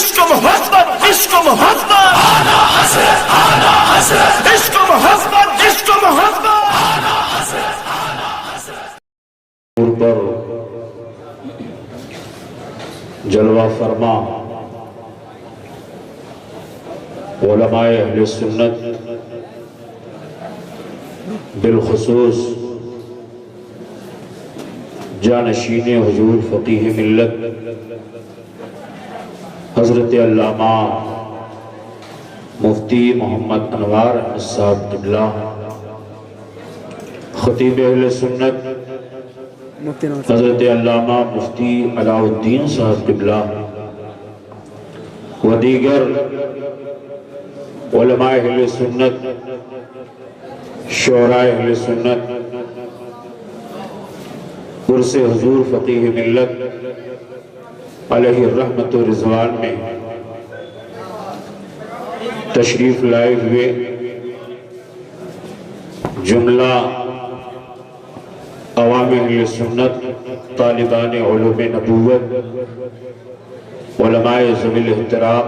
عشق محبت عشق محبت آنا حضرت آنا حضرت عشق محبت عشق محبت آنا حضرت آنا حضرت پر جلوہ فرما علماء اہل سنت بالخصوص جانشین حضور فقیہ ملت حضرت علامہ مفتی محمد انوار احمد صاحب قبلہ خطیب اہل سنت حضرت علامہ مفتی علاء الدین صاحب قبلہ و دیگر علماء اہل سنت شعراء اہل سنت عرس حضور فقیہ ملت علیہ الرحمت و رضوان میں تشریف لائے ہوئے جملہ عوام اہل سنت طالبان علوم نبوت علماء ذوی الاحترام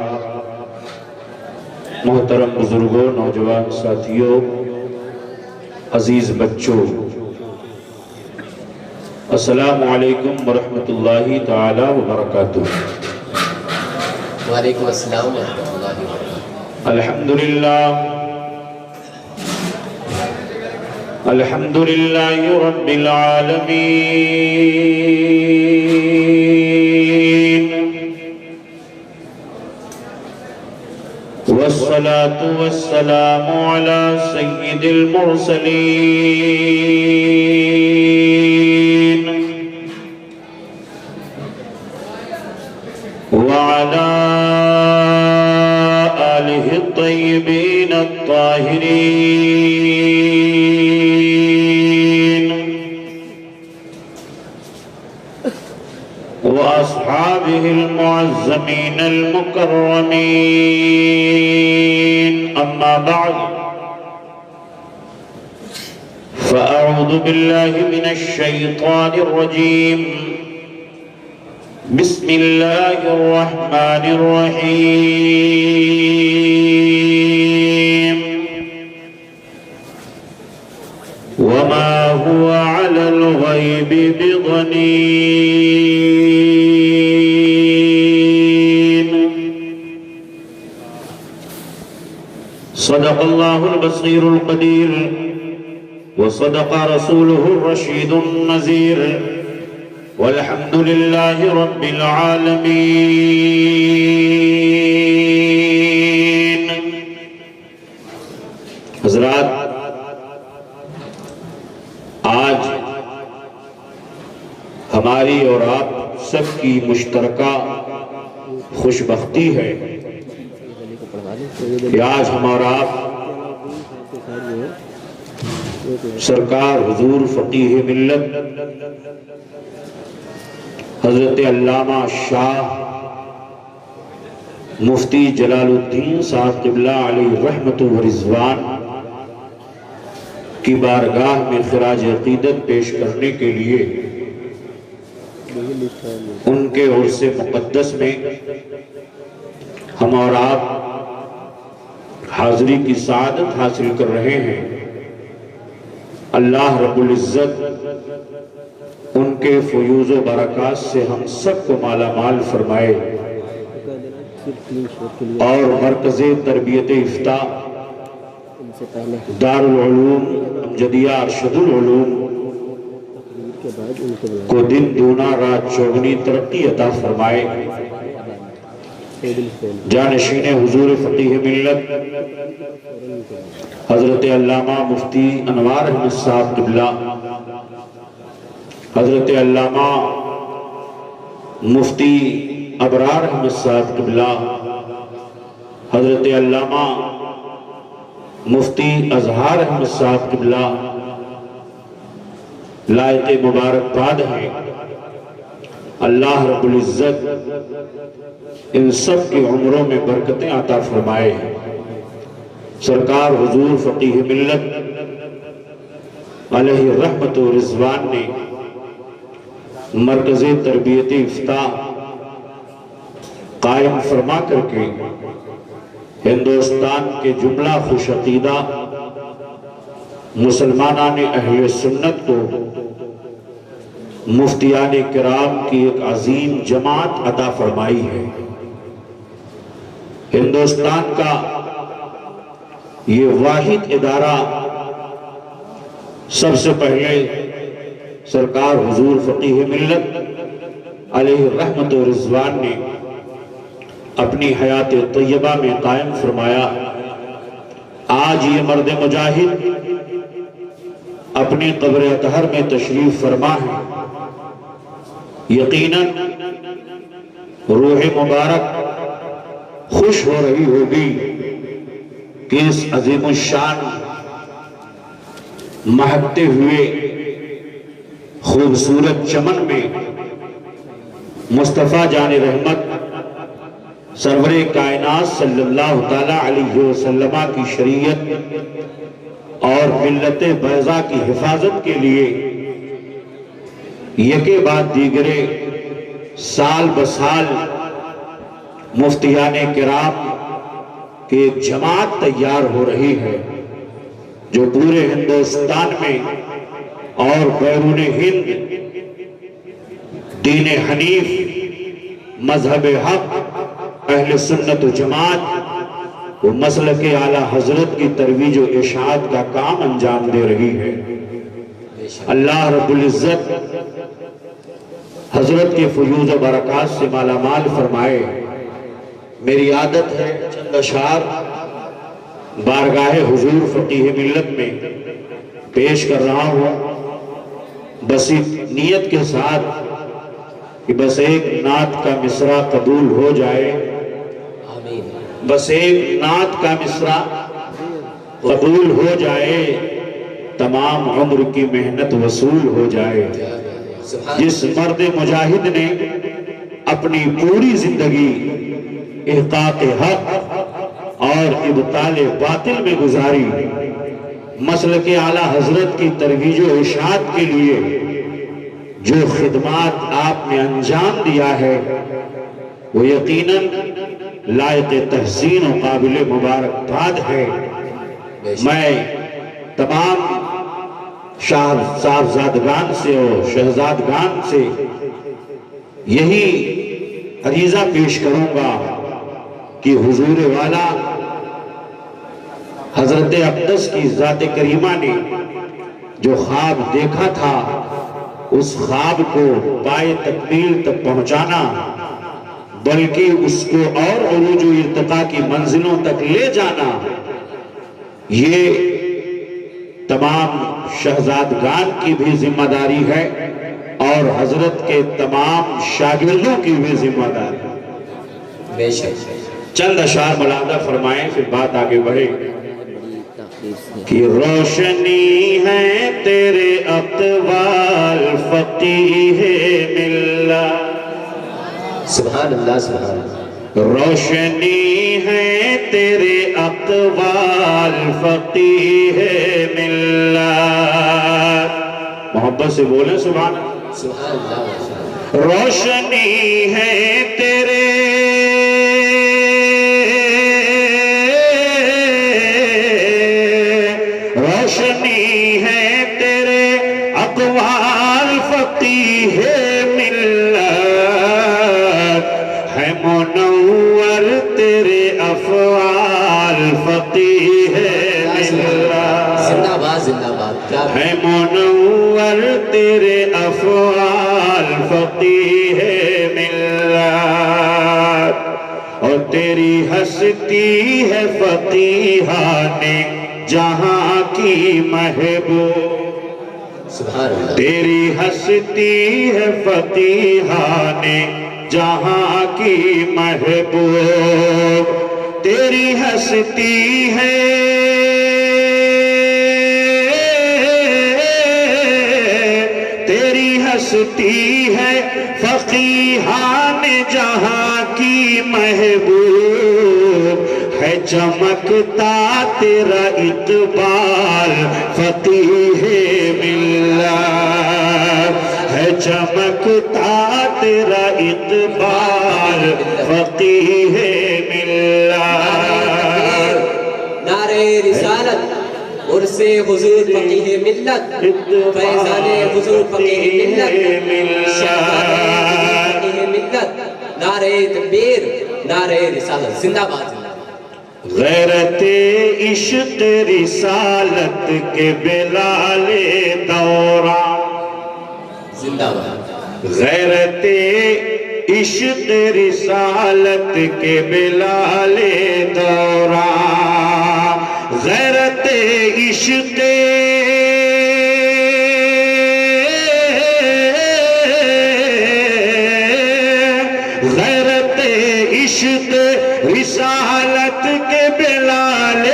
محترم بزرگوں نوجوان ساتھیوں عزیز بچوں السلام علیکم ورحمۃ اللہ تعالی وبرکاتہ وعلیکم السلام ورحمۃ اللہ وبرکاتہ الحمدللہ رب العالمین والصلاة والسلام على سید المرسلین وعلى آلہ الطیبین الطاہرین وأصحابه المعزمين المكرمين أما بعد فأعوذ بالله من الشيطان الرجيم بسم الله الرحمن الرحيم وما هو على الغيب بضنين صدق الله البصير القدير وصدق رسوله الرشيد النذير والحمد لله رب العالمين حضرات آج ہماری اور آپ سب کی مشترکہ خوش بختی ہے کہ آج ہمارا آپ سرکار حضور فقیہ ملت حضرت علامہ شاہ مفتی جلال الدین صاحب قبلہ علیہ رحمت و رضوان کی بارگاہ میں خراج عقیدت پیش کرنے کے لیے ان کے عرس مقدس میں ہم اور آپ حاضری کی سعادت حاصل کر رہے ہیں اللہ رب العزت ان کے فیوز و برکات سے ہم سب کو مالا مال فرمائے اور مرکز تربیت افتاء دار العلوم امجدیہ ارشد العلوم کو دن دونا رات چوگنی ترقی عطا فرمائے جانشین حضور فقیہ ملت حضرت علامہ مفتی انوار احمد صاحب قبلہ حضرت علامہ مفتی ابرار احمد صاحب قبلہ حضرت علامہ مفتی اظہار احمد صاحب قبلہ لائق مبارکباد ہیں اللہ رب العزت ان سب کی عمروں میں برکتیں عطا فرمائے سرکار حضور فقیہ ملت علیہ رحمت و رضوان نے مرکز تربیت افتاء قائم فرما کر کے ہندوستان کے جملہ خوش عقیدہ مسلمانان اہل سنت کو مفتیان کرام کی ایک عظیم جماعت عطا فرمائی ہے۔ ہندوستان کا یہ واحد ادارہ سب سے پہلے سرکار حضور فقیہ ملت علیہ رحمت و رضوان نے اپنی حیات طیبہ میں قائم فرمایا۔ آج یہ مرد مجاہد اپنی قبر اطہر میں تشریف فرما ہے۔ یقیناً روح مبارک خوش ہو رہی ہوگی کہ اس عظیم الشان مہکتے ہوئے خوبصورت چمن میں مصطفیٰ جان رحمت سرور کائنات صلی اللہ تعالیٰ علیہ وسلم کی شریعت اور ملت بیضا کی حفاظت کے لیے یکے بعد دیگرے سال بسال مفتیان کرام کی ایک جماعت تیار ہو رہی ہے جو پورے ہندوستان میں اور بیرون ہند دین حنیف، مذہب حق، اہل سنت و جماعت و مسلک اعلیٰ حضرت کی ترویج و اشاعت کا کام انجام دے رہی ہے۔ اللہ رب العزت حضرت کے فیوض و برکات سے مالا مال فرمائے۔ میری عادت ہے چند اشعار بارگاہ حضور فقیہ ملت میں پیش کر رہا ہوں، بس نیت کے ساتھ کہ بس ایک نعت کا مصرع قبول ہو جائے، بس ایک نعت کا مصرع قبول ہو جائے، تمام عمر کی محنت وصول ہو جائے۔ جس مرد مجاہد نے اپنی پوری زندگی احقاق حق اور ابطال باطل میں گزاری، مسلک اعلیٰ حضرت کی ترویج و اشاعت کے لیے جو خدمات آپ نے انجام دیا ہے وہ یقیناً لائق تحسین و قابل مبارکباد ہے۔ میں تمام صاحبزادگان سے اور شہزادگان سے یہی عریضہ پیش کروں گا کہ حضور والا حضرت اقدس کی ذات کریمہ نے جو خواب دیکھا تھا اس خواب کو پائے تکمیل تک پہنچانا، بلکہ اس کو اور عروج و ارتقاء کی منزلوں تک لے جانا، یہ تمام شہزادگان کی بھی ذمہ داری ہے اور حضرت کے تمام شاگردوں کی بھی ذمہ داری ہے۔ بے شک چند اشعار ملاحظہ فرمائیں پھر بات آگے بڑھے کہ روشنی ہے تیرے اقوال فقیہ ملت، سبحان اللہ سبحان اللہ، روشنی ہے تیرے اقوال فقیہ ملت، محبت سے بولیں سبحان اللہ، سبحان اللہ، روشنی ہے تیرے روشنی ہے تیرے اقوال فقیہ ملت، ہے منور تیرے افعال فقیہ ملت، زندہ باد زندہ باد، کیا ہے منور تیرے افعال فقیہ ملت، اور تیری ہستی ہے فقیہان جہاں کی محبوب، سبحان اللہ، تیری ہستی ہے فقیہان جہاں کی محبوب، تیری ہستی ہے تیری ہستی ہے فقیہان جہاں کی محبوب، ہے چمکتا تیرا اقبال فقیہ ملت، ہے چمکتا تیرا اقبال فقیہ ملت نعرہ رسالت عرص حضور فقیہ ملت فیضان حضور فقیہ ملت شہزادہ فقیہ ملت نعرہ تکبیر نعرہ رسالت زندہ باد غیرت عشق رسالت کے بلال دوران زندہ باد غیرت عشق رسالت کے بلال دوران غیرت عشق غیرت عشق رسالت کے بلال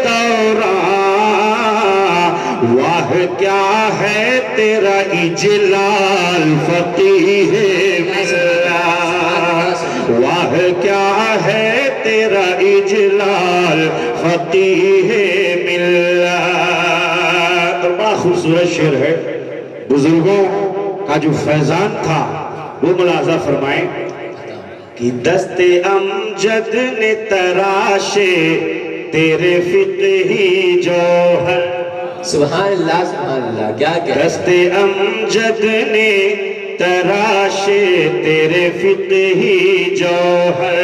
دوران واہ کیا ہے تیرا اجلال فقیہ ملت واہ کیا ہے تیرا اجلال فقیہ ملت بڑا خوبصورت شعر ہے بزرگوں کا جو فیضان تھا وہ ملاحظہ فرمائیں کہ دست امجد نے تراشے تیرے فقہی جوہر سبحان اللہ کیا دست امجد نے تراشے تیرے فقہی جوہر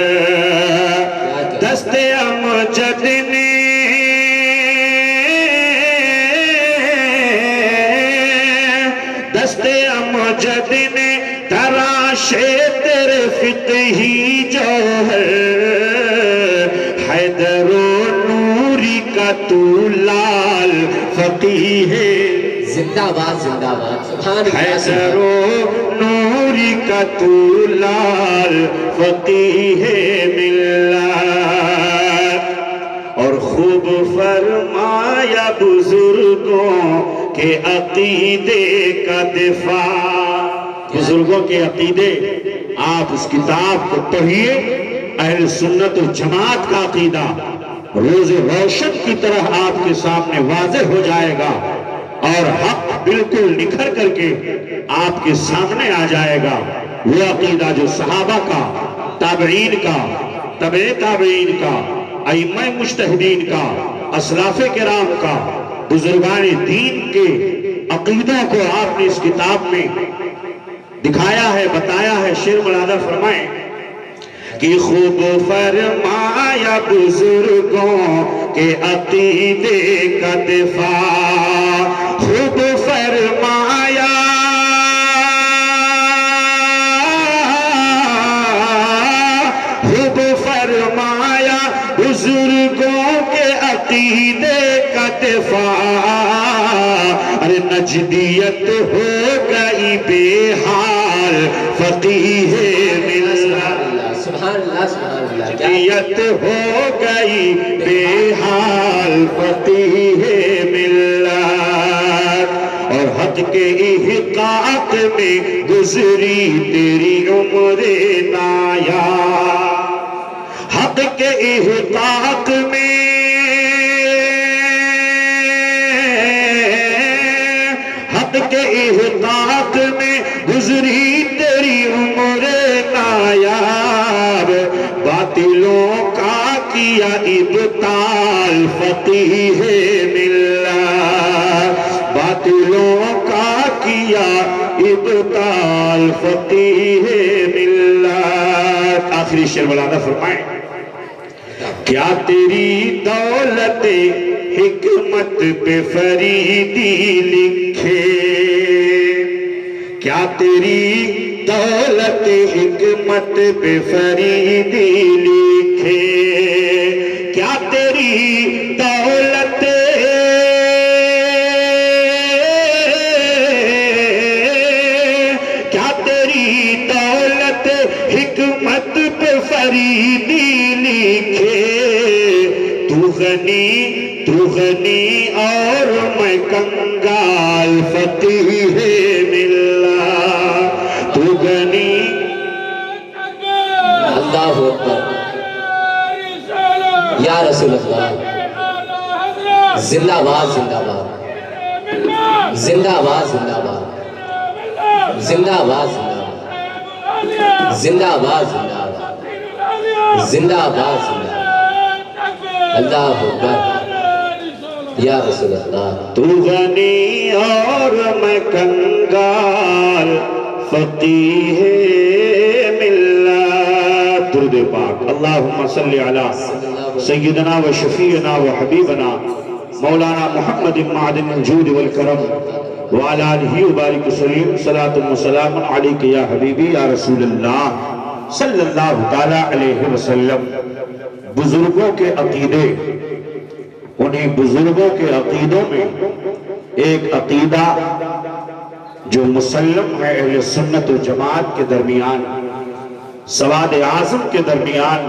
دست امجد نے دست امجد نے تراشے تیرے فقہی جوہر حیدر و نوری کا تو لال فقیہ زندہ باد سبحان اللہ حیدر و نوری کا تو لال فقیہ ملت اور خوب فرمایا بزرگوں کے عقیدے کا دفاع بزرگوں کے عقیدے آپ اس کتاب کو پڑھیے اہل سنت و جماعت کا عقیدہ روز روشن کی طرح آپ کے سامنے واضح ہو جائے گا اور حق بالکل نکھر کر کے آپ کے سامنے آ جائے گا وہ عقیدہ جو صحابہ کا تابعین کا تبع تابعین کا ائمہ مجتہدین کا اسلاف کرام کا بزرگان دین کے عقیدوں کو آپ نے اس کتاب میں دکھایا ہے بتایا ہے شعر ملاحظہ فرمائیں کہ خوب فرمایا بزرگوں کے عقیدے کا دفاع خوب فرمایا خوب فرمایا بزرگوں کے عقیدے کا دفاع ارے نجدیت ہو گئی بے حال فقیہ ملت سبحان اللہ نجدیت ہو گئی بے حال فقیہ ملت اور حق کے احقاق میں گزری تیری عمر نایاب حق کے احقاق میں حق کے احقاق میں گزری تیری عمر نایاب باطلوں کا کیا ابطال فقیہ ملت باطلوں کا کیا ابطال فقیہ ملت آخری شعر ملاحظہ فرمائیں کیا تیری دولت حکمت پہ فریدی لکھے کیا تیری دولت حکمت پہ فریدی لکھے کیا تیری دولت کیا تیری دولت حکمت پہ فریدی لکھے تو غنی اور میں کنگال فقیہ ملت تو غنی اللہ اکبر یا رسول اللہ زندہ باد زندہ باد زندہ باد زندہ باد زندہ باد زندہ باد زندہ باد اللہ اکبر یا رسول اللہ تو غنی اور میں کنگال فقیہ ملت درود پاک اللہم صلی علی سیدنا و شفیعنا و حبیبنا مولانا محمد معدن الجود والکرم وعلى آلہ وبارک وسلم صلاة و سلام علیک یا حبیبی یا رسول اللہ صلی اللہ تعالی علیہ وسلم بزرگوں کے عقیدے انہیں بزرگوں کے عقیدوں میں ایک عقیدہ جو مسلم ہے اہل سنت و جماعت کے درمیان سواد اعظم کے درمیان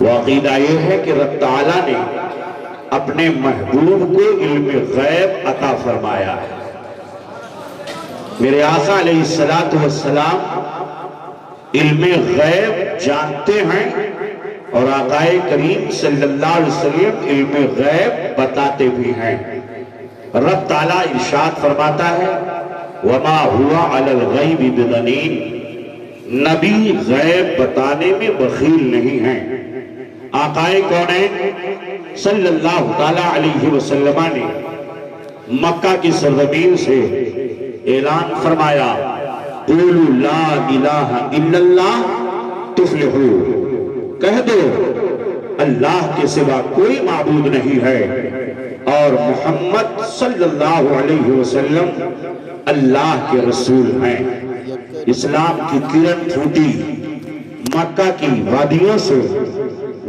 وہ عقیدہ یہ ہے کہ رب تعالیٰ نے اپنے محبوب کو علم غیب عطا فرمایا ہے میرے آقا علیہ السلام علم غیب جانتے ہیں اور آقا کریم صلی اللہ علیہ وسلم علم غیب بتاتے بھی ہیں رب تعالیٰ ارشاد فرماتا ہے وَمَا هُوَ عَلَى الْغَيْبِ بِضَنِينَ نبی غیب بتانے میں بخیل نہیں ہیں آقا کونین صلی اللہ تعالیٰ علیہ وسلم نے مکہ کی سرزمین سے اعلان فرمایا قولوا لا الہ الا اللہ تفلحوا کہہ دو اللہ کے سوا کوئی معبود نہیں ہے اور محمد صلی اللہ علیہ وسلم اللہ کے رسول ہیں اسلام کی کرن پھوٹی مکہ کی وادیوں سے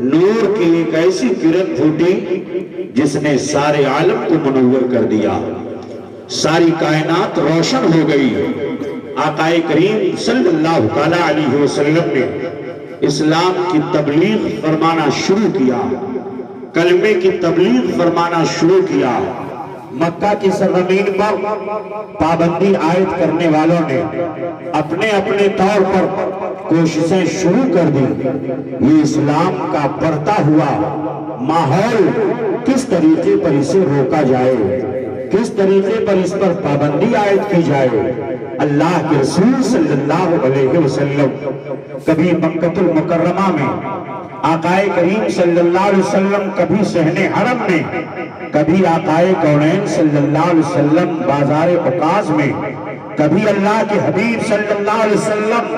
نور کی ایک ایسی کرن پھوٹی جس نے سارے عالم کو منور کر دیا ساری کائنات روشن ہو گئی آقا کریم صلی اللہ تعالی علیہ وسلم نے اسلام کی تبلیغ فرمانا شروع کیا کلمے کی تبلیغ فرمانا شروع کیا مکہ کی سرزمین پر پابندی عائد کرنے والوں نے اپنے اپنے طور پر کوششیں شروع کر دی یہ اسلام کا بڑھتا ہوا ماحول کس طریقے پر اسے روکا جائے کس طریقے پر اس پر پابندی عائد کی جائے اللہ کے رسول صلی اللہ علیہ وسلم کبھی مکہ المکرمہ میں آقا کریم صلی اللہ علیہ وسلم کبھی صحن حرم میں کبھی آقا کونین صلی اللہ علیہ وسلم بازار عکاظ میں کبھی اللہ کے حبیب صلی اللہ علیہ وسلم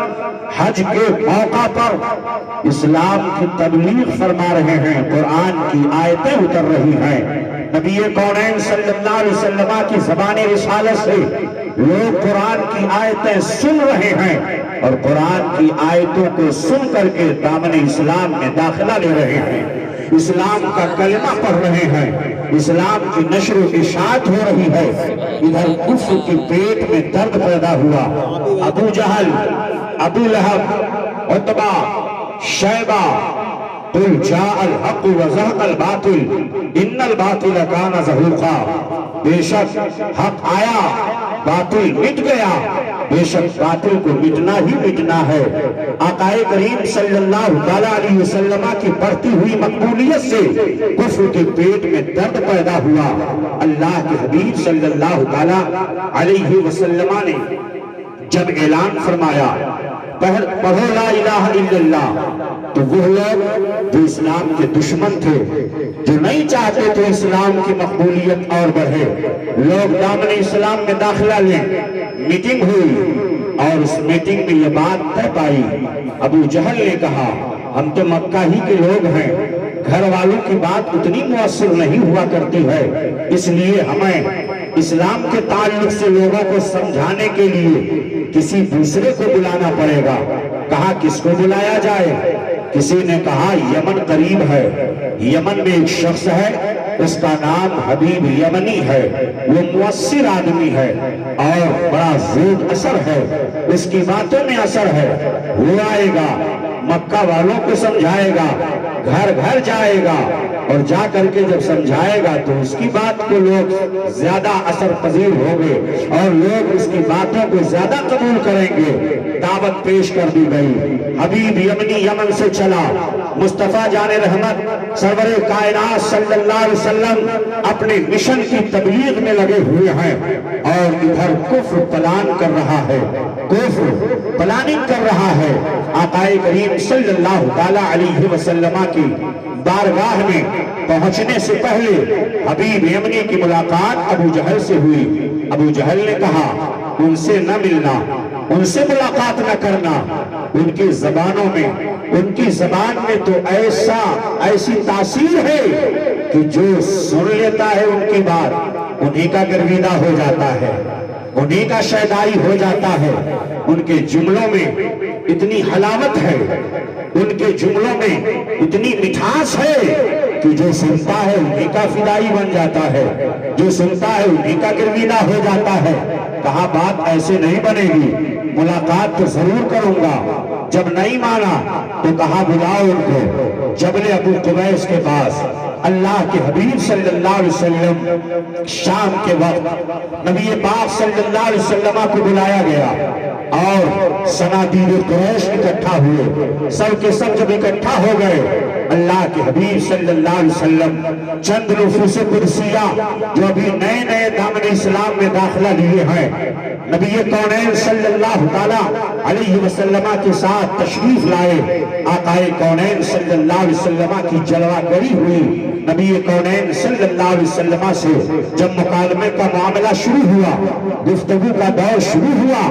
حج کے موقع پر اسلام کی تبلیغ فرما رہے ہیں قرآن کی آیتیں اتر رہی ہیں نبی کونین صلی اللہ علیہ وسلم کی زبان رسالت سے لوگ قرآن کی آیتیں سن رہے ہیں اور قرآن کی آیتوں کو سن کر کے دامن اسلام میں داخلہ لے رہے ہیں اسلام کا کلمہ پڑھ رہے ہیں اسلام کی نشر و اشاعت ہو رہی ہے ادھر کفر کی پیٹ میں درد پیدا ہوا ابو جہل ابو لہب عتبہ شیبہ قل جاء الحق وزهق الباطل ان الباطل كان زهوقا بے شک حق آیا باطل مٹ گیا بے شک باطل کو مٹنا ہی مٹنا ہے آقا کریم صلی اللہ علیہ وسلم کی بڑھتی ہوئی مقبولیت سے کفر کے پیٹ میں درد پیدا ہوا اللہ کے حبیب صلی اللہ علیہ وسلم نے جب اعلان فرمایا پڑھو لا الہ الا اللہ تو وہ لوگ جو اسلام کے دشمن تھے جو نہیں چاہتے تھے اسلام کی مقبولیت اور بڑھے لوگ دامن اسلام میں داخلہ لیں میٹنگ ہوئی اور اس میٹنگ میں یہ بات طے پائی ابو جہل نے کہا ہم تو مکہ ہی کے لوگ ہیں گھر والوں کی بات اتنی مؤثر نہیں ہوا کرتی ہے اس لیے ہمیں اسلام کے تعلق سے لوگوں کو سمجھانے کے لیے کسی دوسرے کو بلانا پڑے گا کہا کس کو بلایا جائے کسی نے کہا یمن قریب ہے یمن میں ایک شخص ہے اس کا نام حبیب یمنی ہے وہ مؤثر آدمی ہے اور بڑا زود اثر ہے اس کی باتوں میں اثر ہے وہ آئے گا مکہ والوں کو سمجھائے گا گھر گھر جائے گا اور جا کر کے جب سمجھائے گا تو اس کی بات کو لوگ زیادہ اثر پذیر ہوں گے اور لوگ اس کی باتوں کو زیادہ قبول کریں گے دعوت پیش کر دی گئی حبیب یمنی یمن سے چلا مصطفیٰ جان رحمت سرور کائنات صلی اللہ علیہ وسلم اپنے مشن کی تبلیغ میں لگے ہوئے ہیں اور ادھر کفر پلان کر رہا ہے، کفر پلاننگ کر رہا ہے۔ آقا کریم صلی اللہ تعالی علیہ وسلم کی بارگاہ میں پہنچنے سے پہلے حبیب یمنی کی ملاقات ابو جہل سے ہوئی۔ ابو جہل نے کہا ان سے نہ ملنا، ان سے ملاقات نہ کرنا، ان کی زبانوں میں، ان کی زبان میں تو ایسی تاثیر ہے کہ جو سن لیتا ہے ان کی بات انہی کا گرویدہ ہو جاتا ہے، انہی کا شیدائی ہو جاتا ہے۔ ان کے جملوں میں اتنی حلاوت ہے، ان کے جملوں میں اتنی مٹھاس ہے کہ جو سنتا ہے انہی کا فدائی بن جاتا ہے، جو سنتا ہے انہی کا گرویدہ ہو جاتا ہے۔ کہا بات ایسے نہیں بنے گی، ملاقات تو ضرور کروں گا۔ جب نہیں مانا تو کہا بلاؤ ان کو جبل ابو قبیس کے پاس۔ اللہ کے حبیب صلی اللہ علیہ وسلم شام کے وقت نبی پاک صلی اللہ علیہ وسلم کو بلایا گیا اور صنادید قریش اکٹھا ہوئے۔ سب کے سب جب اکٹھا ہو گئے، اللہ کے حبیب صلی اللہ علیہ وسلم چند نفوس قدسیہ جو ابھی نئے نئے دامن اسلام میں داخلہ لیے ہیں، نبی کونین صلی اللہ تعالی علیہ وسلم کے ساتھ تشریف لائے۔ آقا کونین صلی اللہ علیہ وسلم کی جلوہ گری ہوئی۔ نبی کونین صلی اللہ علیہ وسلم سے جب مکالمے کا معاملہ شروع ہوا، گفتگو کا دور شروع ہوا،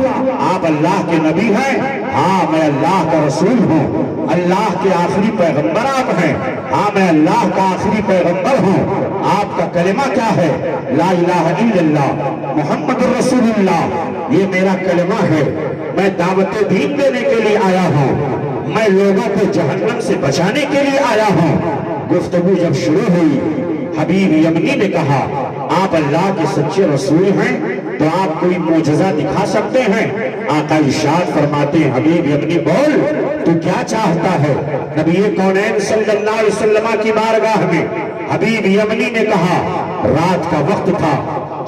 آپ اللہ کے نبی ہیں؟ ہاں میں اللہ کا رسول ہوں۔ اللہ کے آخری پیغمبر آپ ہیں؟ ہاں میں اللہ کا آخری پیغمبر ہوں۔ آپ کا کلمہ کیا ہے؟ لا الہ الا اللہ محمد رسول اللہ، یہ میرا کلمہ ہے۔ میں دعوت دین دینے کے لیے آیا ہوں، میں لوگوں کو جہنم سے بچانے کے لیے آیا ہوں۔ گفتگو جب شروع ہوئی، حبیب یمنی نے کہا آپ اللہ کے سچے رسول ہیں تو آپ کوئی معجزہ دکھا سکتے ہیں؟ آقا ارشاد فرماتے ہیں حبیب یمنی بول تو کیا چاہتا ہے؟ نبی کونین صلی اللہ علیہ وسلم کی بارگاہ میں حبیب یمنی نے کہا رات کا وقت تھا،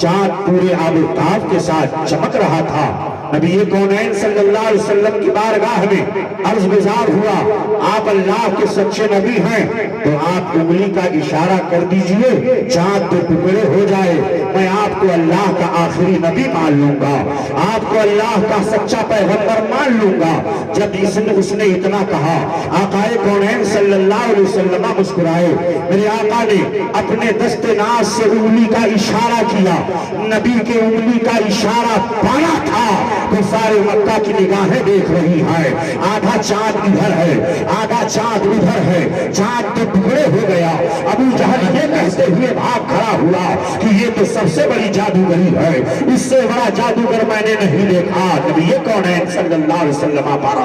چاند پورے آب و تاب کے ساتھ چمک رہا تھا۔ نبی کونین صلی اللہ علیہ وسلم کی بارگاہ میں عرض گزار ہوا آپ اللہ کے سچے نبی ہیں تو آپ انگلی کا اشارہ کر دیجئے، چاند تو ٹکڑے ہو جائے، میں آپ کو اللہ کا آخری نبی مان لوں گا، آپ کو اللہ کا سچا پیغمبر مان لوں گا۔ جب اس نے اتنا کہا، آقا کونین صلی اللہ علیہ وسلم مسکرائے۔ میرے آقا نے اپنے دست ناز سے انگلی کا اشارہ کیا، نبی کے انگلی کا اشارہ پایا تھا۔ کفار مکہ کی نگاہیں دیکھ رہی ہیں، آدھا چاند ادھر ہے، آدھا چاند ادھر ہے، چاند تو ٹکڑے ہو گیا۔ ابو جہل یہ کہتے ہوئے بھاگ کھڑا ہوا کہ یہ تو سب سے بڑی جادوگری ہے، اس سے بڑا جادوگر میں نے نہیں دیکھا۔ نبی کونین صلی اللہ علیہ وسلم پر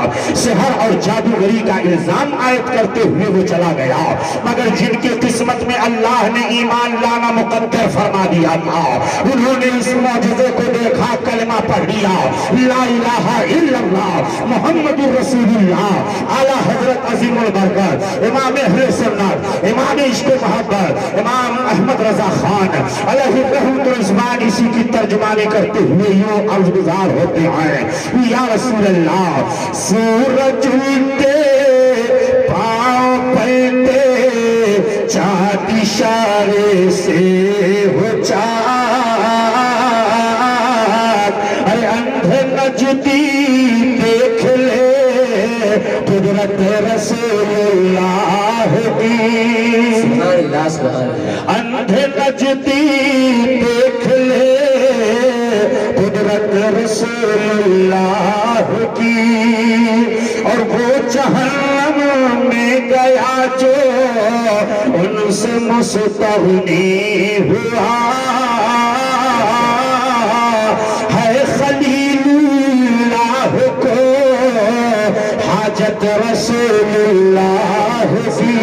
سحر اور جادوگری کا الزام عائد کرتے ہوئے وہ چلا گیا، مگر جن کی قسمت میں اللہ نے ایمان لانا مقدر فرما دیا تھا، انہوں نے اس معجزے کو دیکھا، کلمہ پڑھ لیا لا الہ الا اللہ محمد رسول اللہ۔ اعلیٰ حضرت عظیم البرکت امام اہل سنت، امام عشق محبت، امام احمد رضا خان علیہ رحمت الرحمن اسی کی ترجمانی کرتے ہوئے یوں عرض گزار ہوتے ہیں یا رسول اللہ سورج کے پاؤں پلتے چاند اشارے سے ہو چاند، ارے اندھے نجدی دیکھ لے قدرت رسول اللہ کی، سبحان اللہ سبحان اللہ۔ اندھے نجدی دیکھ لے قدرت رسول اللہ کی، اور وہ جہنم میں گیا جو ان سے مستغنی ہوا، ہے خلیل اللہ کو حاجت رسول اللہ کی۔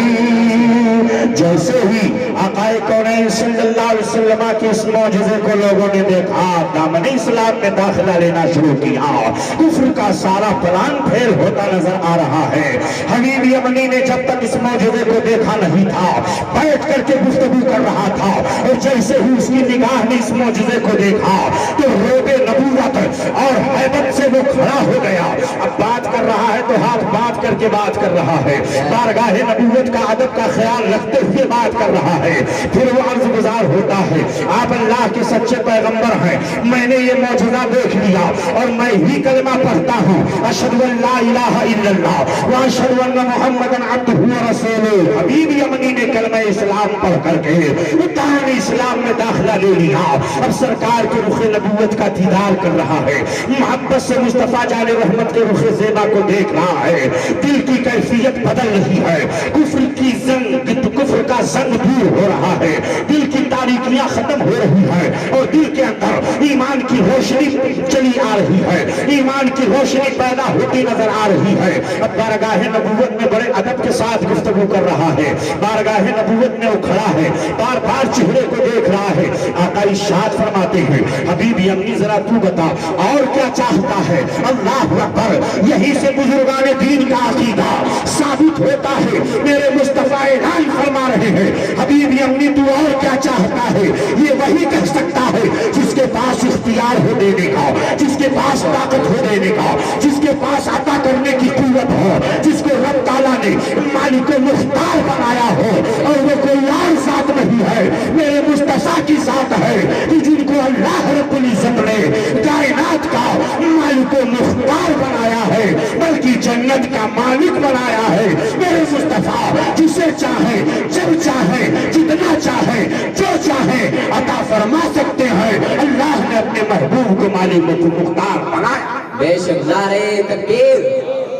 جیسے ہی آقا کونین کریم صلی اللہ علیہ وسلم کے اس معجزے کو لوگوں نے دیکھا، دامن اسلام میں داخلہ لینا شروع کیا، کفر کا سارا پلان پھیل ہوتا نظر آ رہا ہے۔ حبیب یمنی نے جب تک اس معجزے کو دیکھا نہیں تھا، بیٹھ کر کے گفتگو کر رہا تھا، اور جیسے ہی اس کی نگاہ نے اس معجزے کو دیکھا تو روب نبوت اور حیبت سے وہ کھڑا ہو گیا۔ اب بات کر رہا ہے تو ہاتھ بات کر کے بات کر رہا ہے، بارگاہ نبوت کا ادب کا خیال رکھتے ہوئے بات کر رہا ہے۔ پھر وہ عرض گزار ہوتا ہے، آپ اللہ کے سچے پیغمبر ہیں، میں نے یہ معجزہ دیکھ لیا اور میں ہی کلمہ پڑھتا ہوں، اشہد ان لا الہ الا اللہ واشہد ان محمدًا عبدہ ورسولہ۔ حبیب یمنی نے کلمہ اسلام پڑھ کر کے دارِ اسلام میں داخلہ لے لیا۔ اب سرکار کے رخ نبوت کا دیدار کر رہا ہے، محبت سے مصطفیٰ جان رحمت کے رخ زیبا کو دیکھ رہا ہے، دل کی کیفیت بدل رہی ہے، کفر کی زنگ، کفر کا زنگ دور ہو رہا ہے، دل کی تاریکیاں ختم ہو رہی ہے، اور دل کے اندر ایمان کی روشنی چلی آ رہی ہے، ایمان کی روشنی پیدا ہوتی نظر آ رہی ہے۔ اب بارگاہ نبوت میں بڑے ادب کے ساتھ گفتگو کر رہا ہے، بارگاہ نبوت میں وہ کھڑا ہے، بار بار چہرے کو دیکھ رہا ہے۔ آقا ارشاد فرماتے ہیں، حبیب یمنی ذرا تو بتا اور کیا چاہتا ہے؟ اللہ اکبر، یہی سے بزرگان دین کا عقیدہ ثابت ہوتا ہے۔ میرے مصطفیٰ اعلان فرما رہے ہیں، حبیب یمنی تو اور کیا چاہتا ہے؟ یہ وہی کہہ سکتا ہے جس کے پاس اختیار ہو دینے کا، جس کے پاس طاقت ہو دینے کا، جس کے پاس عطا کرنے کی قوت ہو، جس کو رب تعالیٰ نے مالک و مختار بنایا ہو، اور وہ کوئی اور ذات نہیں ہے، میرے مصطفیٰ کی ذات ہے کہ جن کو اللہ رب العزت نے کائنات کا مالک و مختار بنایا ہے، بلکہ جنت کا مالک بنایا ہے۔ میرے مصطفیٰ جسے چاہے، جب چاہے، جتنا چاہے، جو چاہے عطا فرما سکتے ہیں۔ اللہ نے اپنے محبوب کو مالک و مختار بنایا۔ بے شک نعرہ تکبیر،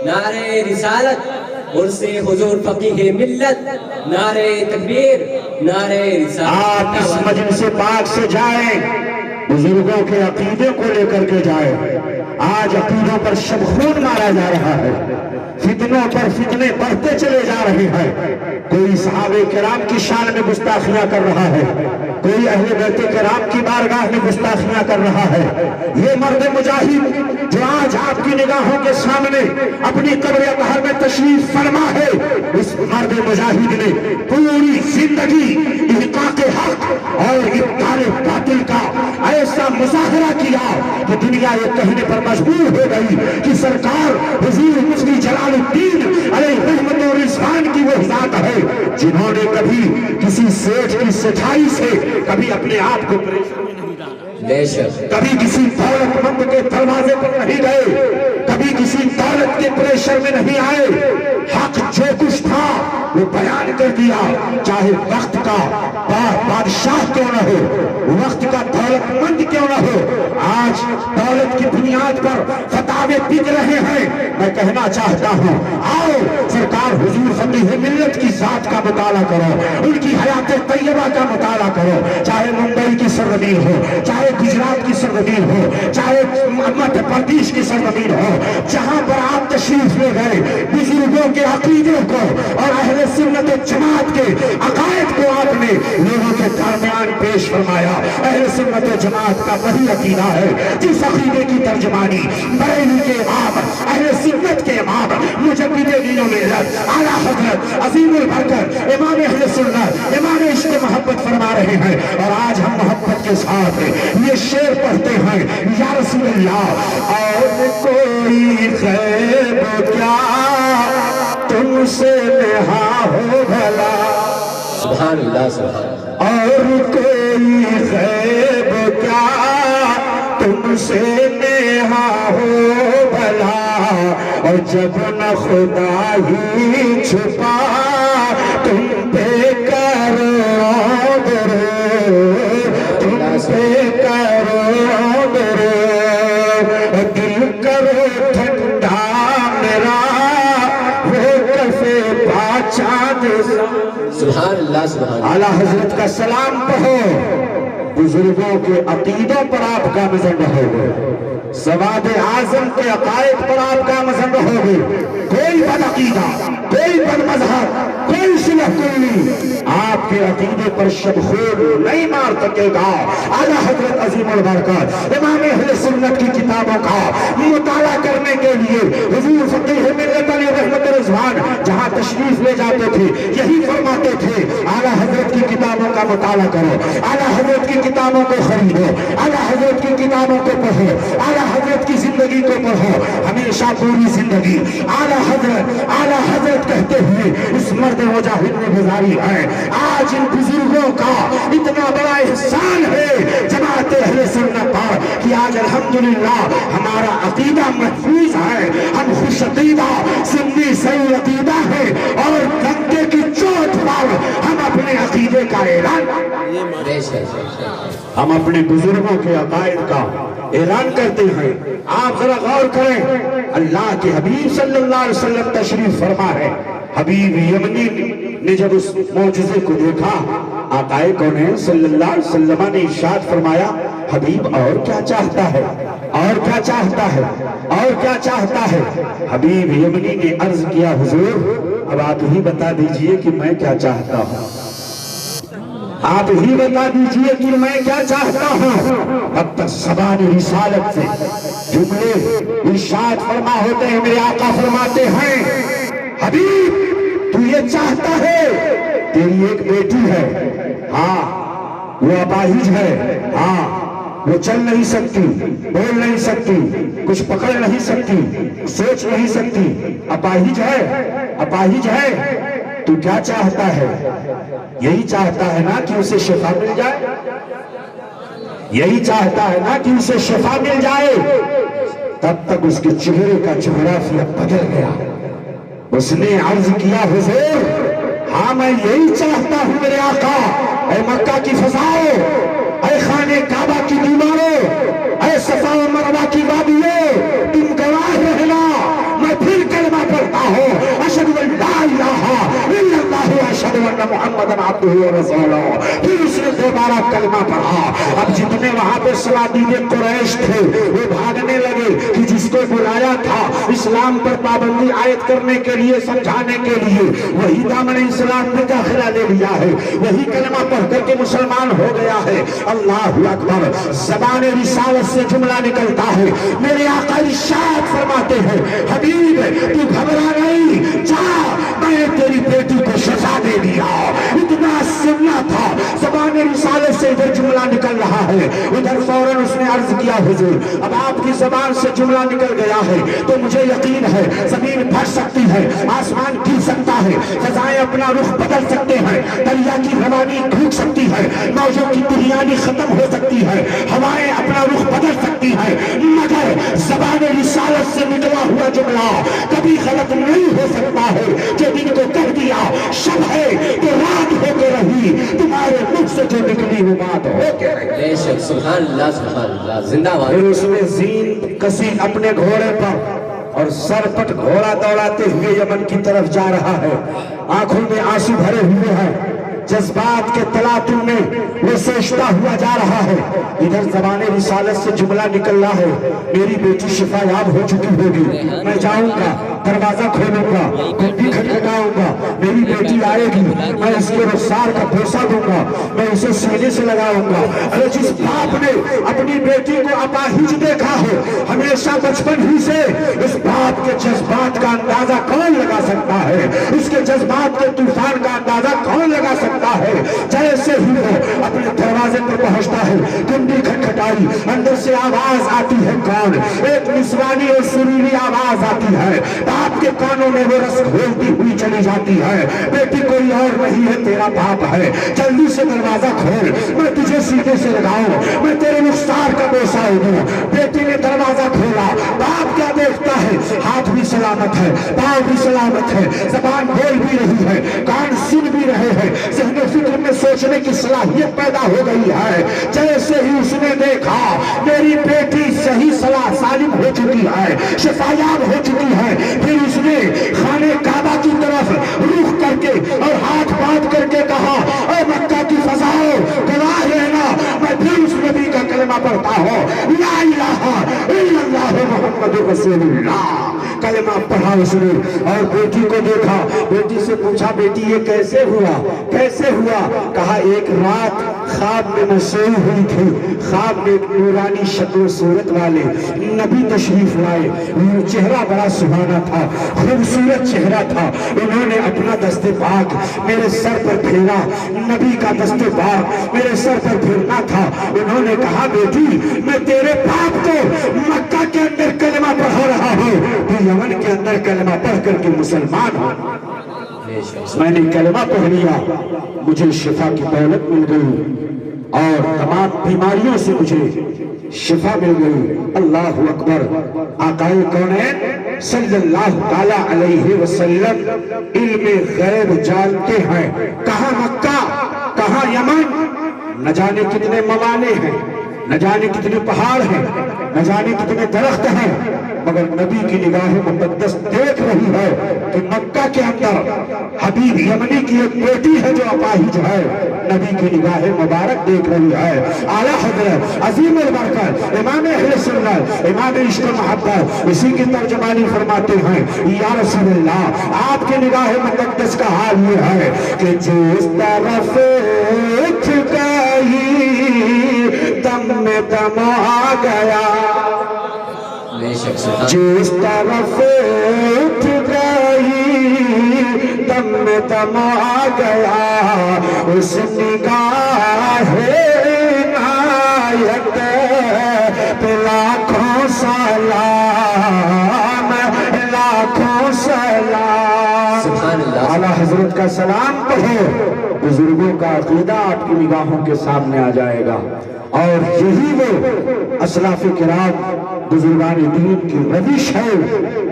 نعرہ رسالت، عرص حضور فقیہ ملت، نعرہ تکبیر، نعرہ رسالت۔ آپ اس مجلس پاک سے جائیں، بزرگوں کے عقیدے کو لے کر کے جائیں۔ آج عقیدوں پر شب خون مارا جا رہا ہے، فتنوں پر فتنے بڑھتے چلے جا رہے ہیں۔ کوئی صحابہ کرام کی شان میں گستاخیاں کر رہا ہے، کوئی اہل بیت کرام کی بارگاہ میں گستاخیاں کر رہا ہے۔ یہ مرد مجاہد جو آج آپ کی نگاہوں کے سامنے اپنی قبر اطہر میں تشریف فرما ہے، اس مرد مجاہد نے پوری زندگی احقاق حق اور ابطال باطل کا ایسا مظاہرہ کیا کہ دنیا یہ کہنے پر مجبور ہو گئی کہ سرکار حضور مفتی جلال الدین علیہ رحمت و رضوان کی وہ ذات ہے جنہوں نے کبھی کسی سیٹھ کی سچائی سے کبھی اپنے آپ کو پریشان نہیں ڈالا، بے شک کبھی کسی دولت مند کے دروازے پر نہیں گئے، کبھی کسی دولت کے پریشر میں نہیں آئے۔ حق جو کچھ تھا وہ بیان کر دیا، چاہے وقت کا بادشاہ کیوں نہ ہو، وقت کا دولت مند کیوں نہ ہو۔ آج دولت کی بنیاد پر فتاوے بک رہے ہیں۔ میں کہنا چاہتا ہوں، آؤ سرکار حضور فقیہ ملت کی ذات کا مطالعہ کرو، ان کی حیات طیبہ کا مطالعہ کرو، چاہے ممبئی کی سرزمین ہو، چاہے گجرات کی سرزمین ہو، چاہے مدھیہ پردیش کی سرزمین ہو، جہاں پر آپ تشریف لے گئے، بزرگوں کے عقیدے کو اور اہل سنت و جماعت کے عقائد کو آپ نے لوگوں کے درمیان پیش فرمایا۔ اہل سنت و جماعت کا وہی عقیدہ ہے جس عقیدے کی ترجمانی بریلوی کے امام، اہل سنت کے امام، مجدد دین و ملت، اعلیٰ حضرت عظیم البرکت امام اہل سنت، امام عشق محبت فرما رہے ہیں۔ اور آج ہم محبت کے ساتھ یہ شعر پڑھتے ہیں، یا رسول اللہ، اور کوئی غیب کیا تم سے نہا ہو بھلا، سبحان اللہ، سبحان اللہ۔ اور کوئی غیب کیا تم سے نہا ہو بھلا، اور جب نہ خدا ہی چھپا تم پہ کرو درود، تم پہ کرو درود، دل کرو ٹھنڈا میرا وہ کفے باچاد۔ سبحان اللہ، سبحان اللہ۔ اعلیٰ حضرت کا سلام پڑھو، بزرگوں کے عقیدوں پر آپ کا مزن رہو گے، سواد اعظم کے عقائد پر آپ کا مزن رہو گے۔ کوئی بد عقیدہ، کوئی بد مذہب، کوئی شبہ کلی آپ کے عقیدے پر شبخون نہیں مار سکے گا۔ اعلیٰ حضرت عظیم البرکات امام اہل سنت کی کتابوں کا مطالعہ کرنے کے لیے حضور فقیہ ملت علی رحمت رضوان جہاں تشریف لے جاتے تھے یہی فرماتے تھے اعلیٰ حضرت کی کتابوں کا مطالعہ کرو، اعلیٰ حضرت کی کتابوں کو خریدو، اعلیٰ حضرت کی کتابوں کو پڑھو، اعلیٰ حضرت کی زندگی کو پڑھو، ہمیشہ پوری زندگی اعلیٰ حضرت کہتے ہوئے اس مرد مجاہد نے گزاری ہے۔ آج ان بزرگوں کا اتنا بڑا احسان ہے جماعت اہل سنت پر کہ آج الحمدللہ ہمارا عقیدہ محفوظ ہے، ہم خوش عقیدہ سنی صحیح عقیدہ ہے اور ڈنکے کی چوٹ پر ہم اپنے عقیدے کا اعلان، ہم اپنے بزرگوں کے عقائد کا اعلان کرتے ہیں۔ آپ ذرا غور کریں، اللہ کے حبیب صلی اللہ علیہ وسلم تشریف فرما ہے، حبیب یمنی نے جب اس معجزے کو دیکھا آقائے کونین صلی اللہ علیہ وسلم نے ارشاد فرمایا حبیب اور کیا چاہتا ہے، اور کیا چاہتا ہے، اور کیا چاہتا ہے؟ حبیب یمنی نے عرض کیا حضور اب آپ ہی بتا دیجئے کہ میں کیا چاہتا ہوں، آپ ہی بتا دیجئے کہ میں کیا چاہتا ہوں۔ اب تک زبان رسالت سے جملے ارشاد فرما ہوتے ہیں، میرے آقا فرماتے ہیں حبیب تو یہ چاہتا ہے تیری ایک بیٹی ہے، ہاں وہ اپاہج ہے، ہاں وہ چل نہیں سکتی، بول نہیں سکتی، کچھ پکڑ نہیں سکتی، سوچ نہیں سکتی، اپاہج ہے، تو کیا چاہتا ہے؟ یہی چاہتا ہے نا کہ اسے شفا مل جائے، یہی چاہتا ہے نا کہ اسے شفا مل جائے۔ تب تک اس کے چہرے کا جغرافیہ بدل گیا، اس نے عرض کیا حضور ہاں میں یہی چاہتا ہوں میرے آقا، اے مکہ کی فضاؤں، اے خانے کعبہ کی دیواروں، اے صفا و مروہ کی وادیوں، تم گواہ رہنا میں پھر کلمہ پڑھتا ہوں اشہد ان لا الہ الا اللہ اشہد ان محمد عبدہ و رسولہ۔ پھر اس نے دوبارہ کلمہ پڑھا۔ اب جتنے وہاں پہ صنادید قریش تھے وہ بھاگنے لگے کہ جس کو بلایا تھا اسلام پر پابندی عائد کرنے کے لیے، سمجھانے کے لیے، وہی دامن اسلام میں داخلہ لے لیا ہے، وہی کلمہ پڑھ کر کے مسلمان ہو گیا ہے۔ اللہ اکبر، زبان رسالت سے جملہ نکلتا ہے، میرے آقا ارشاد فرماتے ہیں حبیب تو گھبرا نہیں، جا میں تیری بیٹی کو شفا دے دیا۔ اتنا سننا تھا، زبان رسالت سے ادھر جملہ نکل رہا ہے، ادھر فوراً اس نے عرض کیا حضور اب آپ کی زبان سے جملہ نکل گیا ہے تو مجھے یقین ہے زمین پھٹ سکتی ہے، آسمان گر سکتا ہے، فضائیں اپنا رخ بدل سکتے ہیں، دریا کی روانی ڈھوک سکتی ہے، موجوں کی بریانی ختم ہو سکتی ہے، ہوائیں اپنا رخ بدل سکتی ہے، مگر زبان رسالت سے نکلا ہوا جملہ کبھی غلط نہیں ہو سکتا ہے کہ دن کو کہہ دیا شب ہے تو رات ہو کے رہی، تمہارے منہ سے جو نکلی وہ بات ہو کے رہی۔ بے شک، سبحان اللہ، زندہ باد۔ پھر اس نے زین کسی اپنے گھوڑے پر اور سر پٹ گھوڑا دوڑاتے ہوئے یمن کی طرف جا رہا ہے، آنکھوں میں آنسو بھرے ہوئے ہیں، جذبات کے تلاطم میں وہ سوچتا ہوا جا رہا ہے۔ ادھر زبان رسالت سے جملہ نکل رہا ہے میری بیٹی شفا یاب ہو چکی ہوگی، میں جاؤں گا دروازہ کھولوں گا، کنڈی کھٹکھٹاؤں گا، میری بیٹی آئے گی، میں اس کے رخسار کا بوسہ دوں گا، میں اسے سینے سے لگاؤں گا۔ ارے جس باپ نے اپنی بیٹی کو اپاہج دیکھا ہے ہمیشہ بچپن ہی سے، اس باپ کے جذبات کا اندازہ کون لگا سکتا ہے، اس کے جذبات کے طوفان کا اندازہ کون لگا سکتا ہے۔ جیسے ہی وہ اپنے دروازے پر پہنچتا ہے کنڈی کھٹکھٹائی، اندر سے آواز آتی ہے کون؟ ایک نسوانی اور سریلی آواز آتی ہے، باپ کے کانوں میں وہ رس گھولتی ہوئی چلی جاتی ہے، بیٹی کوئی اور نہیں ہے تیرا باپ ہے، جلدی سے دروازہ کھول، میں تجھے سینے سے لگاؤں، میں تیرے رخسار کا بوسہ دوں۔ بیٹی نے دروازہ کھولا، باپ کیا دیکھتا ہے؟ ہاتھ بھی سلامت ہے، پاؤں بھی سلامت ہے، زبان بول بھی رہی ہے، کان سن بھی رہے ہیں، ذہن و فکر میں سوچنے کی صلاحیت پیدا ہو گئی ہے۔ جیسے ہی اس نے دیکھا میری بیٹی صحیح سالم ہو چکی ہے، شفایاب ہو چکی ہے، پھر اس نے خانے کعبہ کی طرف رخ کر کے اور ہاتھ باندھ کر کے کہا اے مکہ کی فضاؤں گواہ رہنا میں پھر اس نبی کا کلمہ پڑھتا ہوں لا الہ الا اللہ محمد رسول اللہ۔ کلمہ پڑھا اس نے اور بیٹی کو دیکھا. بیٹی سے پوچھا بیٹی یہ کیسے ہوا کیسے ہوا؟ کہا ایک رات خواب میں میں سوئی ہوئی تھی. خواب میں ایک نورانی شکل و صورت والے نبی تشریف لائے. چہرہ بڑا سہانا تھا, خوبصورت چہرہ تھا. انہوں نے اپنا دست پاک میرے سر پر پھیرا. نبی کا دست پاک میرے سر پر پھیرنا تھا. انہوں نے کہا بیٹی میں تیرے باپ کو مکہ کے اندر کلمہ پڑھا رہا ہوں, تو یمن کے اندر کلمہ پڑھ کر کے مسلمان ہوں. میں نے کلمہ پڑھ لیا, مجھے شفا کی دولت مل گئی اور تمام بیماریوں سے مجھے شفا مل گئی. اللہ اکبر. آقائے کونین صلی اللہ تعالی علیہ وسلم علم غیب جانتے ہیں. کہاں مکہ کہاں یمن, نہ جانے کتنے ممالک ہیں, نہ جانے کتنے پہاڑ ہیں, نہ جانے کتنے درخت ہیں, مگر نبی کی نگاہ مقدس دیکھ رہی ہے کہ مکہ کے اندر حبیب یمنی کی ایک بیٹی ہے جو اپاہج ہے. نبی کی نگاہ مبارک دیکھ رہی ہے. اعلیٰ حضرت عظیم البرکت امام اہل سنت امام عشق و محبت اسی کی ترجمانی فرماتے ہیں یا رسول اللہ آپ کی نگاہ مقدس کا حال یہ ہے کہ جس طرف اٹھ گئی دم میں دم آ گیا, جس طرف اٹھ گئی دم میں دم آ گیا, اس نگاہ عنایت پہ لاکھوں سلام لاکھوں سلام. اعلیٰ حضرت کا سلام پڑھو. بزرگوں کا عقیدہ آپ کی نگاہوں کے سامنے آ جائے گا اور یہی وہ اسلاف کرام بزرگان دین کی روش ہے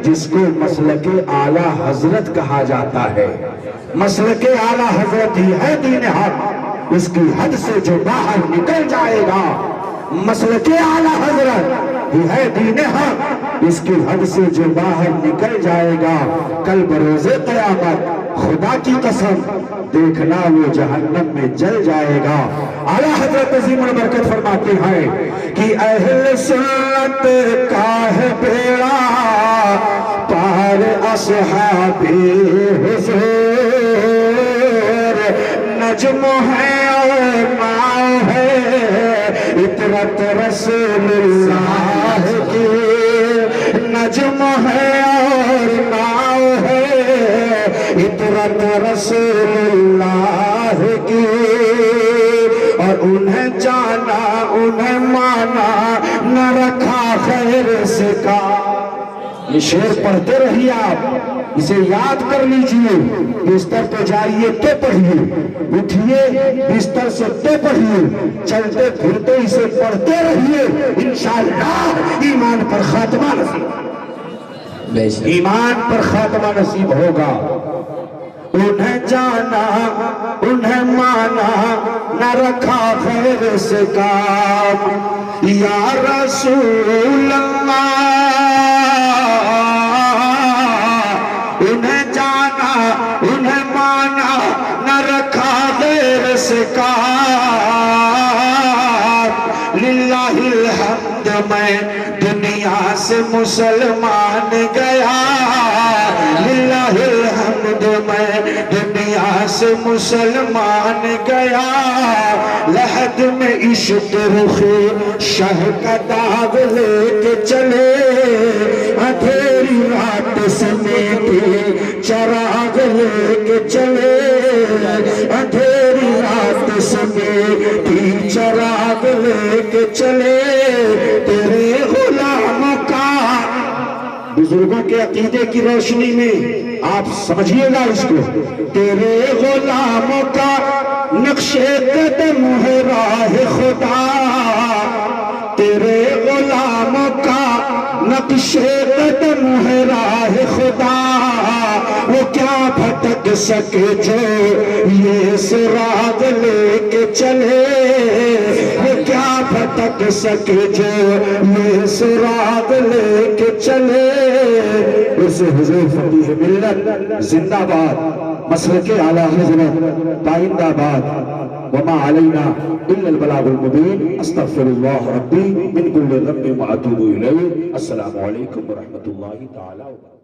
جس کو مسلک اعلیٰ حضرت کہا جاتا ہے. مسلک اعلیٰ حضرت ہی ہے دین حق. اس کی حد سے جو باہر نکل جائے گا مسلک اعلیٰ حضرت ہی ہے دین حق. اس کی حد سے جو باہر نکل جائے گا کل بروز قیامت خدا کی قسم دیکھنا وہ جہنم میں جل جائے گا. اعلیٰ حضرت عظیم البرکت فرماتے ہیں کہ اہل سنت کا ہے بیڑا پار اصحاب حضور, نجم ہے اور ماں ہے عطرت رسول اللہ کی, نجم ہے اور ماں ہے عطرت رسول اللہ کی, اور انہیں جانا انہیں مانا نہ رکھا خیر سے کا. یہ شعر پڑھتے رہیے, آپ اسے یاد کر لیجئے. بستر پہ جائیے تو پڑھیے, اٹھیے بستر سے تو پڑھیے, چلتے پھرتے اسے پڑھتے رہیے. انشاءاللہ ایمان پر خاتمہ نصیب, ایمان پر خاتمہ نصیب ہوگا. انہیں جانا انہیں مانا نہ رکھا خیر سے کام, یا رسول اللہ انہیں جانا انہیں مانا نہ رکھا خیر سے کام. للہ الحمد میں دنیا سے مسلمان گیا, للہ الحمد میں دنیا سے مسلمان گیا. لحد میں عشق رخی شہ کا داغ لے کے چلے, اندھیری رات سمیٹی چراغ لے کے چلے, اندھیری رات سمیٹی چراغ لے کے چلے. تیرے غلاموں کا بزرگوں کے عقیدے کی روشنی میں آپ سمجھیے گا اس کو, تیرے غلاموں کا نقش قدم ہے راہ خدا, تیرے غلاموں کا نقش قدم ہے راہ خدا. وہ کیا بھٹک سکے جو یہ سراغ لے کے چلے, وہ کیا بھٹک سکے جو یہ سراغ لے کے چلے. اس حضور فقیہ ملت زندہ باد, مسلک اعلیٰ حضرت پائندہ باد. وما علینا الا البلاغ المبین. استغفر اللہ ربی من کل ذنب واتوب الیہ. السلام علیکم ورحمۃ اللہ تعالی وبرکاتہ.